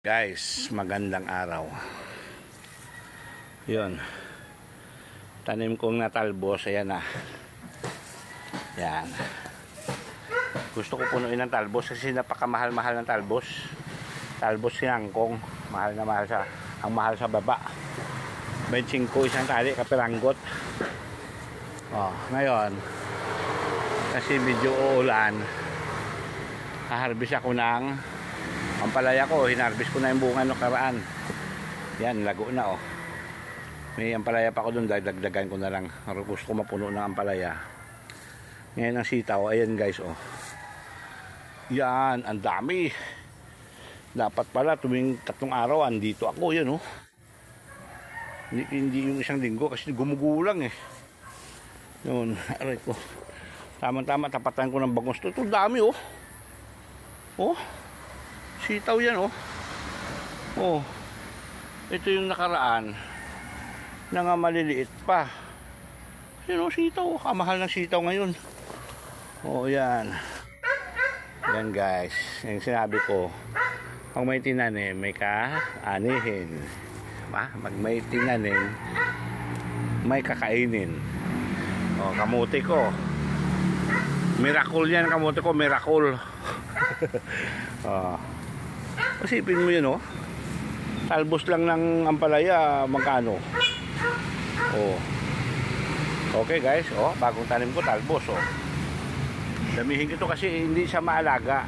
Guys, magandang araw. Yun. Tanim kong natalbos. Ayan na. Yan. Gusto ko punuin ng talbos kasi napakamahal-mahal ng talbos. Talbos sinangkong. Mahal na mahal sa, ang mahal sa baba. 25 isang tali, kapiranggot. Ngayon, kasi medyo uulan, haharbis ako ng ampalaya ko. Hinarbis ko na yung bunga no karaan. Yan, lago na May ampalaya pa ako doon, dagdagan ko na lang. Gusto ko mapuno ng ampalaya. Ngayon ang sitaw, ayan guys Yan, ang dami. Dapat pala tuwing 3 araw andito ako, yan Hindi yung isang linggo kasi gumugulang Yun, aray ko. Tama-tama, tapatan ko ng bagos. Ito dami sitaw yan ito yung nakaraan na nga maliliit pa. Sitaw, kamahal ng sitaw ngayon. Yan guys, yung sinabi ko, pag may tinanim may kaanihin, pag may tinanim may kakainin. Kamuti ko, miracle yan. Kamuti ko, miracle. Isipin mo yun talbos lang ng ampalaya, magkano? Okay guys, bagong tanim ko talbos damihin ko to kasi hindi siya maalaga.